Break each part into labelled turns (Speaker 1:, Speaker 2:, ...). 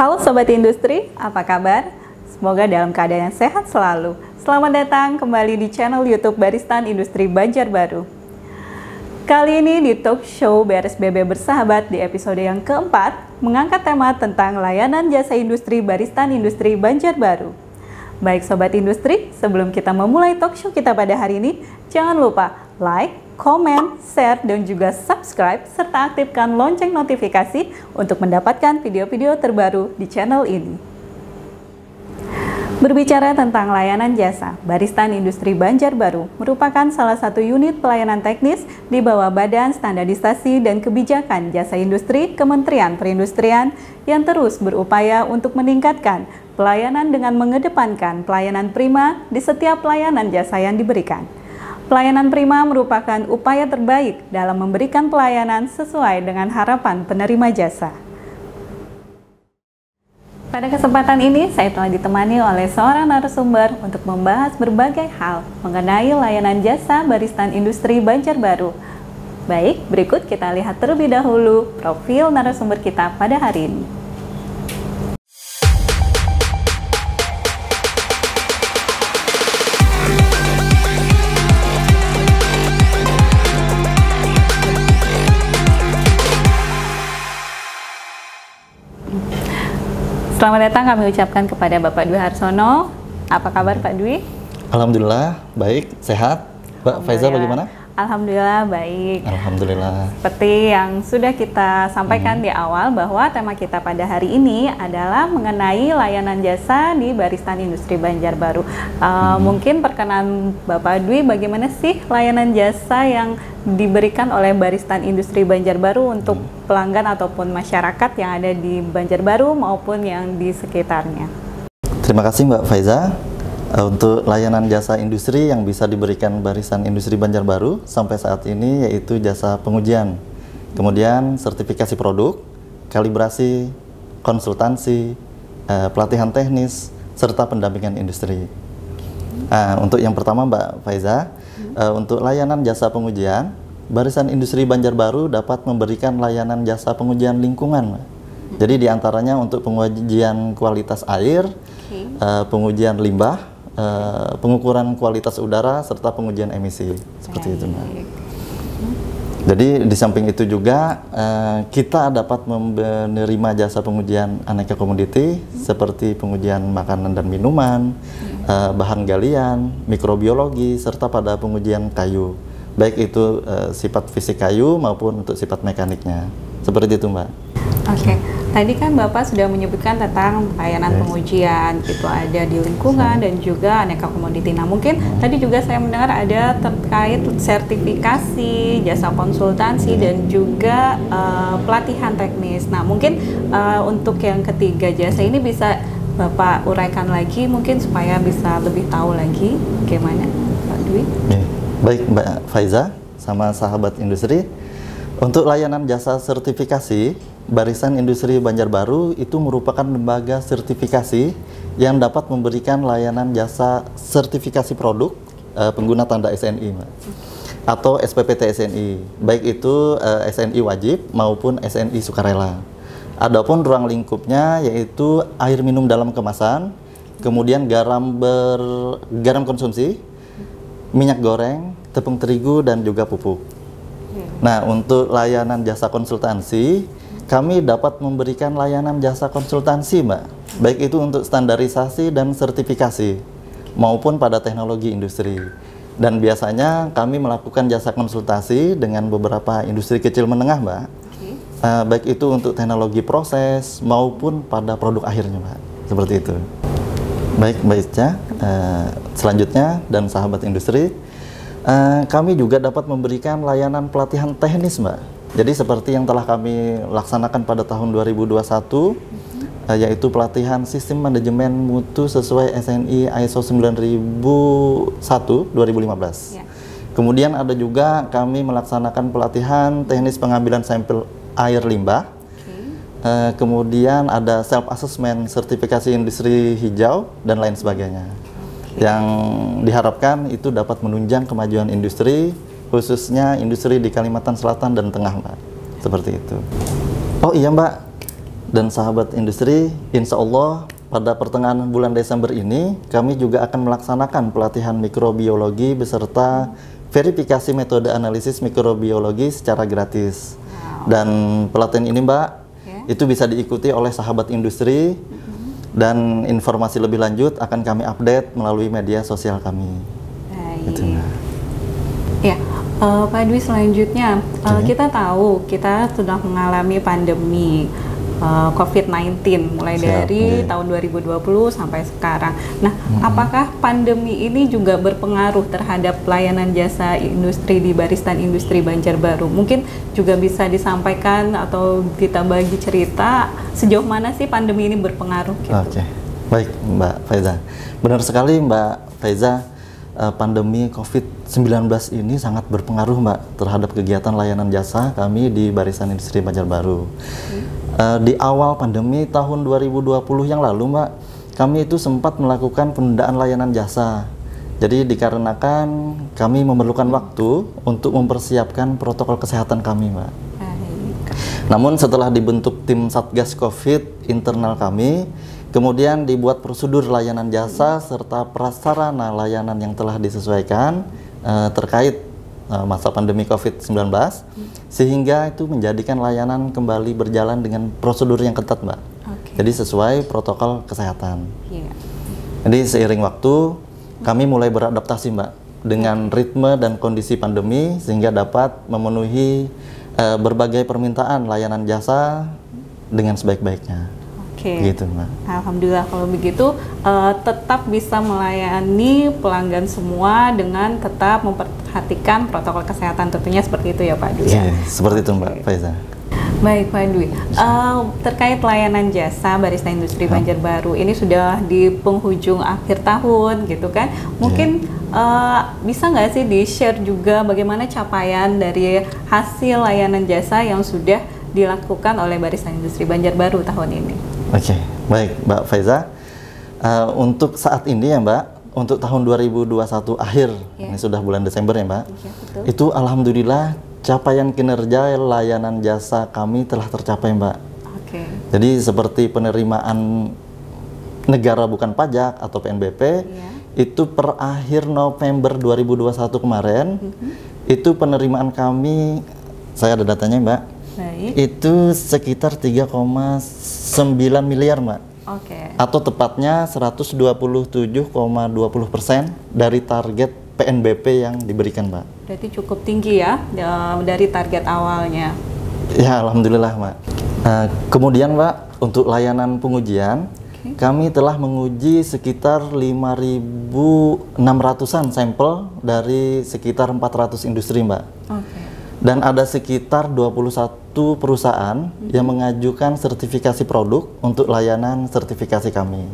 Speaker 1: Halo Sobat Industri, apa kabar? Semoga dalam keadaan yang sehat selalu. Selamat datang kembali di channel YouTube Baristan Industri Banjarbaru. Kali ini di talk show BRSBB Bersahabat di episode yang keempat, mengangkat tema tentang layanan jasa industri Baristan Industri Banjarbaru. Baik Sobat Industri, sebelum kita memulai talk show kita pada hari ini, jangan lupa like, komen, share, dan juga subscribe, serta aktifkan lonceng notifikasi untuk mendapatkan video-video terbaru di channel ini. Berbicara tentang layanan jasa, Baristan Industri Banjarbaru merupakan salah satu unit pelayanan teknis di bawah Badan Standarisasi dan Kebijakan Jasa Industri Kementerian Perindustrian yang terus berupaya untuk meningkatkan pelayanan dengan mengedepankan pelayanan prima di setiap pelayanan jasa yang diberikan. Pelayanan prima merupakan upaya terbaik dalam memberikan pelayanan sesuai dengan harapan penerima jasa. Pada kesempatan ini, saya telah ditemani oleh seorang narasumber untuk membahas berbagai hal mengenai layanan jasa Baristan Industri Banjarbaru. Baik, berikut kita lihat terlebih dahulu profil narasumber kita pada hari ini. Selamat datang kami ucapkan kepada Bapak Dwi Harsono. Apa kabar Pak Dwi?
Speaker 2: Alhamdulillah, baik, sehat. Mbak Faiza bagaimana?
Speaker 1: Alhamdulillah, baik.
Speaker 2: Alhamdulillah.
Speaker 1: Seperti yang sudah kita sampaikan di awal bahwa tema kita pada hari ini adalah mengenai layanan jasa di Baristan Industri Banjarbaru. Mungkin perkenan Bapak Dwi, bagaimana sih layanan jasa yang diberikan oleh Baristan Industri Banjarbaru untuk pelanggan ataupun masyarakat yang ada di Banjarbaru maupun yang di sekitarnya?
Speaker 2: Terima kasih Mbak Faiza. Untuk layanan jasa industri yang bisa diberikan Baristan Industri Banjarbaru sampai saat ini yaitu jasa pengujian, kemudian sertifikasi produk, kalibrasi, konsultansi, pelatihan teknis, serta pendampingan industri. Untuk yang pertama Mbak Faiza, untuk layanan jasa pengujian, Baristan Industri Banjarbaru dapat memberikan layanan jasa pengujian lingkungan. Jadi diantaranya untuk pengujian kualitas air, pengujian limbah, pengukuran kualitas udara, serta pengujian emisi. Seperti itu, Mbak. Jadi di samping itu juga kita dapat menerima jasa pengujian aneka komoditi seperti pengujian makanan dan minuman, bahan galian, mikrobiologi, serta pada pengujian kayu, baik itu sifat fisik kayu maupun untuk sifat mekaniknya. Seperti itu, Mbak.
Speaker 1: Oke, tadi kan Bapak sudah menyebutkan tentang layanan pengujian, itu ada di lingkungan dan juga aneka komoditi. Nah, mungkin tadi juga saya mendengar ada terkait sertifikasi, jasa konsultansi, dan juga pelatihan teknis. Nah, mungkin untuk yang ketiga jasa ini bisa Bapak uraikan lagi mungkin supaya bisa lebih tahu lagi bagaimana, Pak Dwi?
Speaker 2: Baik, Mbak Faiza sama sahabat industri. Untuk layanan jasa sertifikasi, Baristan Industri Banjarbaru itu merupakan lembaga sertifikasi yang dapat memberikan layanan jasa sertifikasi produk pengguna tanda SNI, Mbak, atau SPPT SNI, baik itu SNI wajib maupun SNI sukarela. Adapun ruang lingkupnya yaitu air minum dalam kemasan, kemudian garam konsumsi, minyak goreng, tepung terigu, dan juga pupuk. Nah, untuk layanan jasa konsultansi, kami dapat memberikan layanan jasa konsultansi, Mbak, baik itu untuk standarisasi dan sertifikasi maupun pada teknologi industri. Dan biasanya kami melakukan jasa konsultasi dengan beberapa industri kecil menengah, Mbak, baik itu untuk teknologi proses maupun pada produk akhirnya, Mbak. Seperti itu. Baik, Mbak Ica, selanjutnya dan sahabat industri, kami juga dapat memberikan layanan pelatihan teknis, Mbak. Jadi seperti yang telah kami laksanakan pada tahun 2021, yaitu pelatihan sistem manajemen mutu sesuai SNI ISO 9001/2015. Kemudian ada juga kami melaksanakan pelatihan teknis pengambilan sampel air limbah. Kemudian ada self assessment sertifikasi industri hijau dan lain sebagainya. Yang diharapkan itu dapat menunjang kemajuan industri, khususnya industri di Kalimantan Selatan dan Tengah, Mbak. Seperti itu. Oh iya, Mbak, dan sahabat industri, insya Allah pada pertengahan bulan Desember ini kami juga akan melaksanakan pelatihan mikrobiologi beserta verifikasi metode analisis mikrobiologi secara gratis. Dan pelatihan ini Mbak, itu bisa diikuti oleh sahabat industri, dan informasi lebih lanjut akan kami update melalui media sosial kami.
Speaker 1: Baik. Gitu, ya, Pak Dwi, selanjutnya kita tahu kita sudah mengalami pandemi COVID-19 mulai dari tahun 2020 sampai sekarang. Nah, apakah pandemi ini juga berpengaruh terhadap pelayanan jasa industri di barisan industri Banjarbaru? Mungkin juga bisa disampaikan atau kita bagi cerita sejauh mana sih pandemi ini berpengaruh? Gitu.
Speaker 2: Oke, baik Mbak Faiza. Benar sekali Mbak Faiza, pandemi COVID-19 ini sangat berpengaruh Mbak terhadap kegiatan layanan jasa kami di barisan industri Banjarbaru. Di awal pandemi tahun 2020 yang lalu Mbak, kami itu sempat melakukan penundaan layanan jasa. Jadi dikarenakan kami memerlukan waktu untuk mempersiapkan protokol kesehatan kami Mbak. Namun setelah dibentuk tim Satgas COVID internal kami, kemudian dibuat prosedur layanan jasa serta prasarana layanan yang telah disesuaikan terkait masa pandemi COVID-19, sehingga itu menjadikan layanan kembali berjalan dengan prosedur yang ketat Mbak. Jadi sesuai protokol kesehatan. Jadi seiring waktu kami mulai beradaptasi Mbak dengan ritme dan kondisi pandemi, sehingga dapat memenuhi berbagai permintaan layanan jasa dengan sebaik-baiknya. Gitu, Mbak.
Speaker 1: Alhamdulillah kalau begitu tetap bisa melayani pelanggan semua dengan tetap memperhatikan protokol kesehatan, tentunya seperti itu ya Pak Dwi.
Speaker 2: Seperti itu Mbak Faiza.
Speaker 1: Baik Pak Dwi, terkait layanan jasa barisan industri Banjarbaru ini sudah di penghujung akhir tahun gitu kan, mungkin bisa nggak sih di-share juga bagaimana capaian dari hasil layanan jasa yang sudah dilakukan oleh barisan industri Banjarbaru tahun ini?
Speaker 2: Oke, baik Mbak Faiza. Untuk saat ini ya Mbak, untuk tahun 2021 akhir, ini sudah bulan Desember ya Mbak, itu alhamdulillah capaian kinerja layanan jasa kami telah tercapai Mbak. Jadi seperti penerimaan negara bukan pajak atau PNBP, itu per akhir November 2021 kemarin, itu penerimaan kami, saya ada datanya Mbak, itu sekitar 3,9 miliar Mbak. Atau tepatnya 127,20% dari target PNBP yang diberikan Mbak.
Speaker 1: Berarti cukup tinggi ya dari target awalnya.
Speaker 2: Ya alhamdulillah Mbak. Kemudian Mbak, untuk layanan pengujian, kami telah menguji sekitar 5.600-an sampel dari sekitar 400 industri Mbak. Dan ada sekitar 21 perusahaan yang mengajukan sertifikasi produk untuk layanan sertifikasi kami.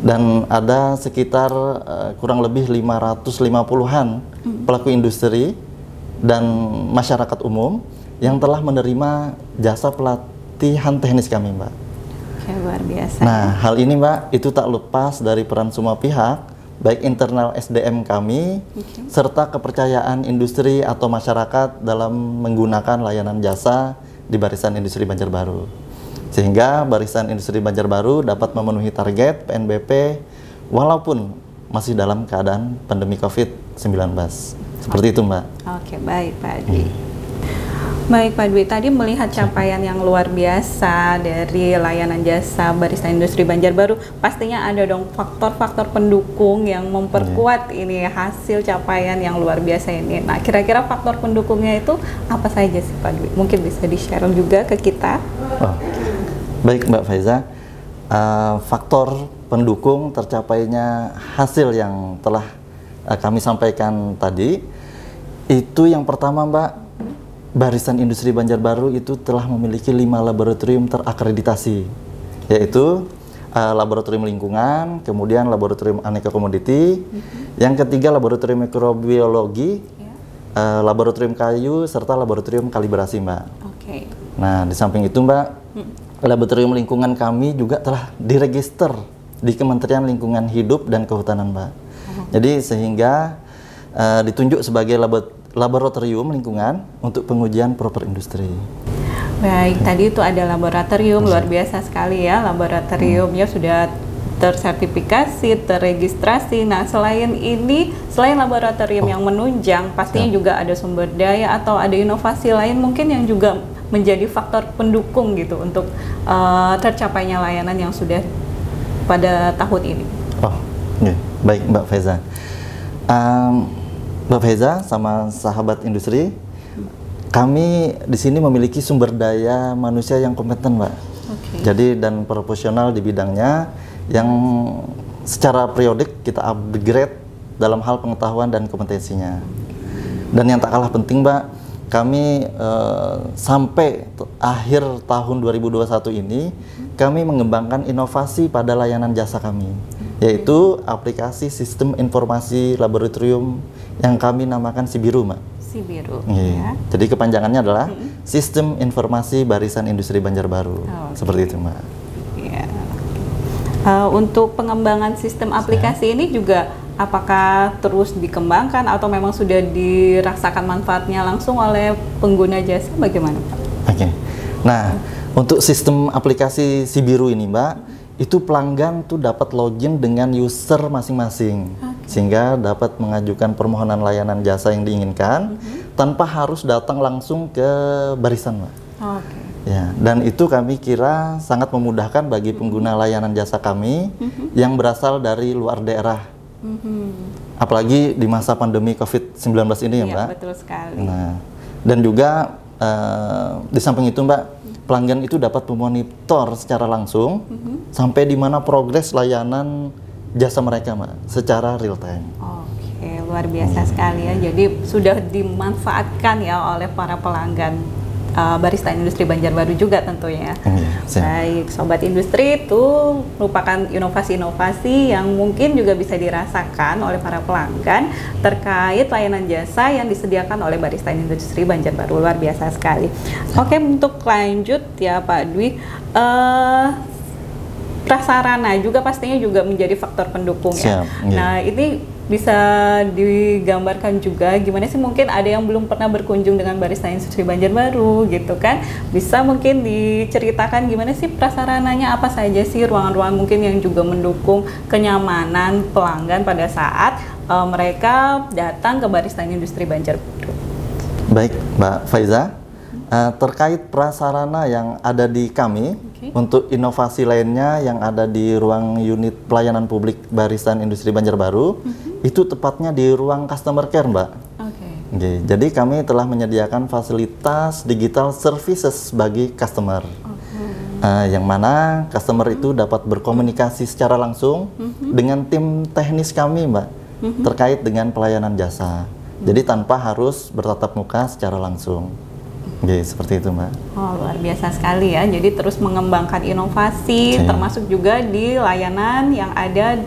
Speaker 2: Dan ada sekitar kurang lebih 550-an pelaku industri dan masyarakat umum yang telah menerima jasa pelatihan teknis kami Mbak.
Speaker 1: Luar biasa.
Speaker 2: Nah, hal ini Mbak, itu tak lepas dari peran semua pihak, baik internal SDM kami, serta kepercayaan industri atau masyarakat dalam menggunakan layanan jasa di barisan industri Banjarbaru. Sehingga barisan industri Banjarbaru dapat memenuhi target PNBP walaupun masih dalam keadaan pandemi COVID-19. Seperti itu Mbak.
Speaker 1: Baik Pak Dwi. Baik Pak Dwi, tadi melihat capaian yang luar biasa dari layanan jasa barisan industri Banjarbaru, pastinya ada dong faktor-faktor pendukung yang memperkuat ini hasil capaian yang luar biasa ini. Nah, kira-kira faktor pendukungnya itu apa saja sih Pak Dwi? Mungkin bisa di-share juga ke kita.
Speaker 2: Baik Mbak Faiza, faktor pendukung tercapainya hasil yang telah kami sampaikan tadi, itu yang pertama Mbak, barisan industri Banjarbaru itu telah memiliki 5 laboratorium terakreditasi, yaitu laboratorium lingkungan, kemudian laboratorium aneka komoditi, yang ketiga laboratorium mikrobiologi, laboratorium kayu, serta laboratorium kalibrasi Mbak. Nah, di samping itu Mbak, laboratorium lingkungan kami juga telah diregister di Kementerian Lingkungan Hidup dan Kehutanan Mbak. Jadi sehingga ditunjuk sebagai laboratorium lingkungan untuk pengujian proper industri.
Speaker 1: Baik, tadi itu ada laboratorium, luar biasa sekali ya, laboratoriumnya sudah tersertifikasi, terregistrasi. Nah, selain ini, selain laboratorium yang menunjang, pastinya juga ada sumber daya atau ada inovasi lain mungkin yang juga menjadi faktor pendukung gitu untuk tercapainya layanan yang sudah pada tahun ini.
Speaker 2: Oh, yeah. Baik Mbak Faiza. Mbak Faiza sama sahabat industri, kami di sini memiliki sumber daya manusia yang kompeten, Mbak. Jadi dan profesional di bidangnya yang secara periodik kita upgrade dalam hal pengetahuan dan kompetensinya. Dan yang tak kalah penting, Mbak, kami sampai akhir tahun 2021 ini kami mengembangkan inovasi pada layanan jasa kami, yaitu aplikasi sistem informasi laboratorium yang kami namakan Sibiru, Mbak.
Speaker 1: Sibiru.
Speaker 2: Ya. Jadi kepanjangannya adalah Sistem Informasi Barisan Industri Banjarbaru. Seperti itu, Mbak.
Speaker 1: Ya. Untuk pengembangan sistem aplikasi ini juga apakah terus dikembangkan atau memang sudah dirasakan manfaatnya langsung oleh pengguna jasa, bagaimana, Pak?
Speaker 2: Oke. Nah, untuk sistem aplikasi Sibiru ini, Mbak, itu pelanggan tuh dapat login dengan user masing-masing, sehingga dapat mengajukan permohonan layanan jasa yang diinginkan tanpa harus datang langsung ke barisan, Mbak. Ya, dan itu kami kira sangat memudahkan bagi pengguna layanan jasa kami yang berasal dari luar daerah. Apalagi di masa pandemi COVID-19 ini ya, Mbak.
Speaker 1: Betul sekali.
Speaker 2: Nah, dan juga di samping itu, Mbak, pelanggan itu dapat memonitor secara langsung sampai di mana progres layanan jasa mereka, Mbak, secara real time.
Speaker 1: Oke, luar biasa sekali ya. Jadi sudah dimanfaatkan ya oleh para pelanggan barista industri Banjarbaru juga tentunya. Baik, sobat industri, itu merupakan inovasi-inovasi yang mungkin juga bisa dirasakan oleh para pelanggan terkait layanan jasa yang disediakan oleh barista industri Banjarbaru. Luar biasa sekali. Oke, untuk lanjut ya Pak Dwi, prasarana juga pastinya juga menjadi faktor pendukung ya. Nah, ini bisa digambarkan juga gimana sih, mungkin ada yang belum pernah berkunjung dengan barista industri Banjarbaru gitu kan, bisa mungkin diceritakan gimana sih prasarananya, apa saja sih ruangan-ruangan mungkin yang juga mendukung kenyamanan pelanggan pada saat mereka datang ke barista industri Banjarbaru.
Speaker 2: Baik, Mbak Faiza, terkait prasarana yang ada di kami, untuk inovasi lainnya yang ada di ruang unit pelayanan publik barisan industri Banjarbaru, itu tepatnya di ruang customer care, Mbak. Jadi kami telah menyediakan fasilitas digital services bagi customer, yang mana customer itu dapat berkomunikasi secara langsung dengan tim teknis kami, Mbak, terkait dengan pelayanan jasa. Jadi tanpa harus bertatap muka secara langsung. Seperti itu, Mbak.
Speaker 1: Oh, luar biasa sekali ya. Jadi terus mengembangkan inovasi, termasuk juga di layanan yang ada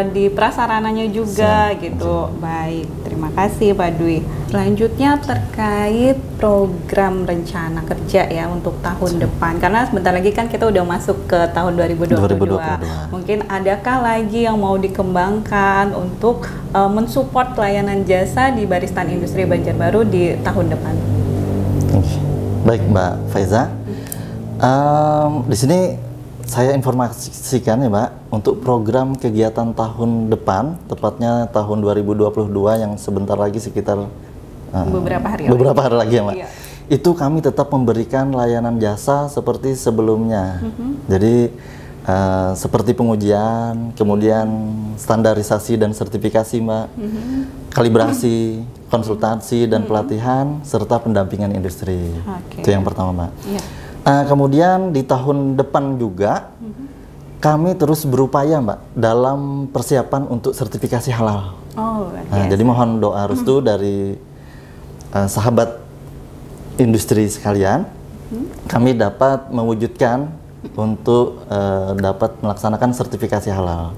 Speaker 1: di prasarananya juga gitu. Baik, terima kasih Pak Dwi. Selanjutnya terkait program rencana kerja ya untuk tahun depan. Karena sebentar lagi kan kita udah masuk ke tahun 2022. Mungkin adakah lagi yang mau dikembangkan untuk mensupport layanan jasa di Baristan Industri Banjarbaru di tahun depan?
Speaker 2: Baik, Mbak Faiza. Di sini saya informasikan ya, Mbak, untuk program kegiatan tahun depan, tepatnya tahun 2022 yang sebentar lagi sekitar beberapa hari lagi ya, Mbak. Itu kami tetap memberikan layanan jasa seperti sebelumnya. Jadi seperti pengujian, kemudian standarisasi dan sertifikasi, Mbak, kalibrasi, konsultasi dan pelatihan, serta pendampingan industri. Itu yang pertama, Mbak. Kemudian di tahun depan juga kami terus berupaya, Mbak, dalam persiapan untuk sertifikasi halal. Jadi mohon doa restu dari sahabat industri sekalian, kami dapat mewujudkan untuk dapat melaksanakan sertifikasi halal.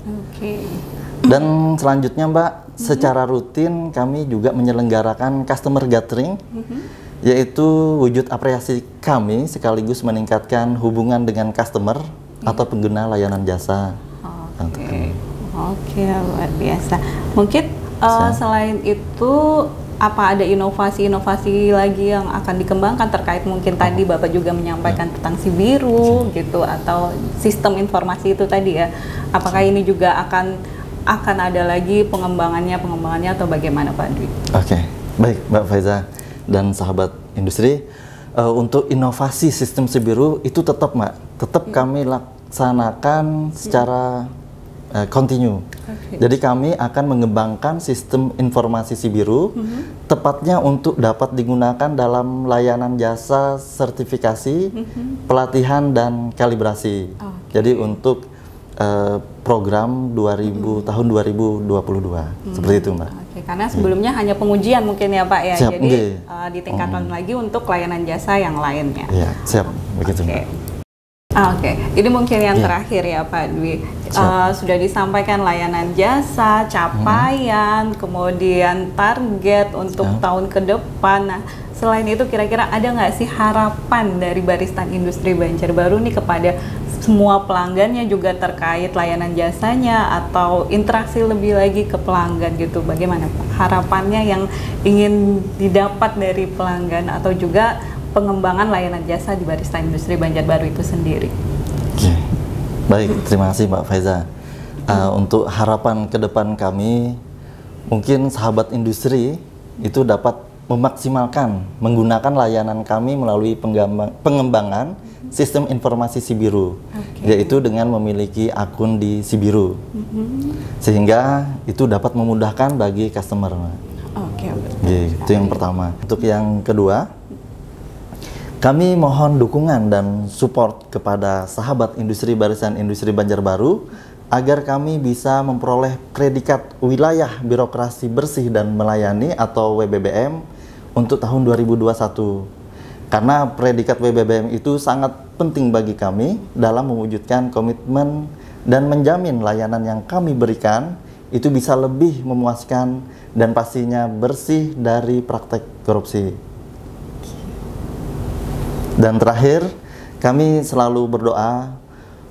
Speaker 2: Dan selanjutnya, Mbak, secara rutin kami juga menyelenggarakan customer gathering, yaitu wujud apresiasi kami sekaligus meningkatkan hubungan dengan customer atau pengguna layanan jasa.
Speaker 1: Oke, luar biasa. Mungkin selain itu apa ada inovasi-inovasi lagi yang akan dikembangkan terkait mungkin tadi Bapak juga menyampaikan tentang Sibiru gitu atau sistem informasi itu tadi ya. Apakah ini juga akan ada lagi pengembangannya atau bagaimana Pak Dwi?
Speaker 2: Oke, baik Mbak Faiza dan sahabat industri. Untuk inovasi sistem Sibiru itu tetap kami laksanakan secara continue. Jadi kami akan mengembangkan sistem informasi Sibiru tepatnya untuk dapat digunakan dalam layanan jasa sertifikasi, pelatihan dan kalibrasi. Jadi untuk program tahun 2022 seperti itu Mbak.
Speaker 1: Karena sebelumnya hanya pengujian mungkin ya Pak ya.
Speaker 2: Siap,
Speaker 1: jadi ditingkatkan lagi untuk layanan jasa yang lainnya.
Speaker 2: Iya, siap begitu Mbak.
Speaker 1: Oke, ini mungkin yang terakhir ya Pak Dwi. Sudah disampaikan layanan jasa, capaian, kemudian target untuk tahun ke depan. Nah, selain itu kira-kira ada nggak sih harapan dari Baristan Industri Banjarbaru nih kepada semua pelanggannya juga terkait layanan jasanya atau interaksi lebih lagi ke pelanggan gitu? Bagaimana Pak? Harapannya yang ingin didapat dari pelanggan atau juga pengembangan layanan jasa di Baristan Industri Banjarbaru itu sendiri.
Speaker 2: Oke. Baik, terima kasih Mbak Faiza. Untuk harapan ke depan kami, mungkin sahabat industri itu dapat memaksimalkan menggunakan layanan kami melalui pengembangan sistem informasi Sibiru, yaitu dengan memiliki akun di Sibiru, sehingga itu dapat memudahkan bagi customer. Itu yang pertama. Untuk yang kedua, kami mohon dukungan dan support kepada sahabat industri Barisan Industri Banjarbaru agar kami bisa memperoleh predikat wilayah birokrasi bersih dan melayani atau WBBM untuk tahun 2021. Karena predikat WBBM itu sangat penting bagi kami dalam mewujudkan komitmen dan menjamin layanan yang kami berikan itu bisa lebih memuaskan dan pastinya bersih dari praktek korupsi. Dan terakhir, kami selalu berdoa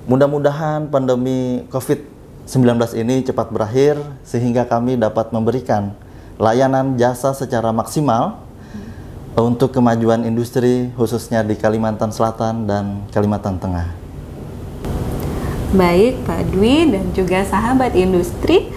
Speaker 2: mudah-mudahan pandemi COVID-19 ini cepat berakhir sehingga kami dapat memberikan layanan jasa secara maksimal untuk kemajuan industri khususnya di Kalimantan Selatan dan Kalimantan Tengah.
Speaker 1: Baik Pak Dwi dan juga sahabat industri,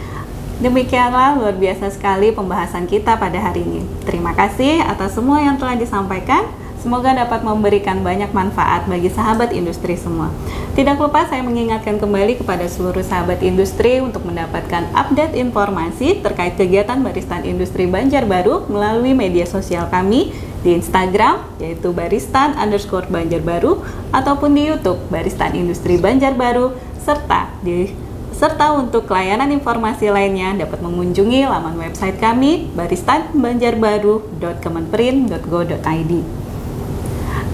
Speaker 1: demikianlah luar biasa sekali pembahasan kita pada hari ini. Terima kasih atas semua yang telah disampaikan. Semoga dapat memberikan banyak manfaat bagi sahabat industri semua. Tidak lupa saya mengingatkan kembali kepada seluruh sahabat industri untuk mendapatkan update informasi terkait kegiatan Baristan Industri Banjarbaru melalui media sosial kami di Instagram yaitu baristan_banjarbaru ataupun di YouTube Baristan Industri Banjarbaru serta untuk layanan informasi lainnya dapat mengunjungi laman website kami baristanbanjarbaru.kemenperin.go.id.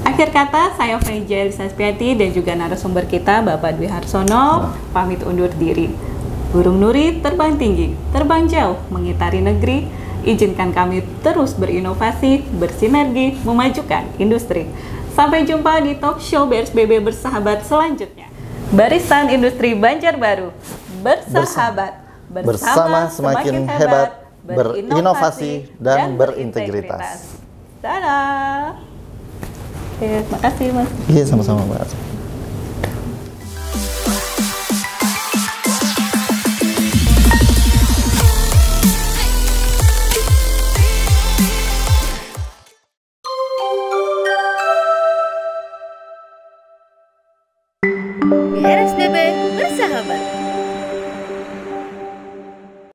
Speaker 1: Akhir kata, saya Freja Elisa Spiati dan juga narasumber kita Bapak Dwi Harsono pamit undur diri. Burung Nuri terbang tinggi, terbang jauh, mengitari negeri. Izinkan kami terus berinovasi, bersinergi, memajukan industri. Sampai jumpa di talk show BSBB Bersahabat selanjutnya. Barisan Industri Banjarbaru, bersahabat, bersama semakin hebat, berinovasi dan berintegritas. Dadah! Terima kasih Mas.
Speaker 2: Iya, sama-sama Mbak.
Speaker 3: BRSBB Bersahabat.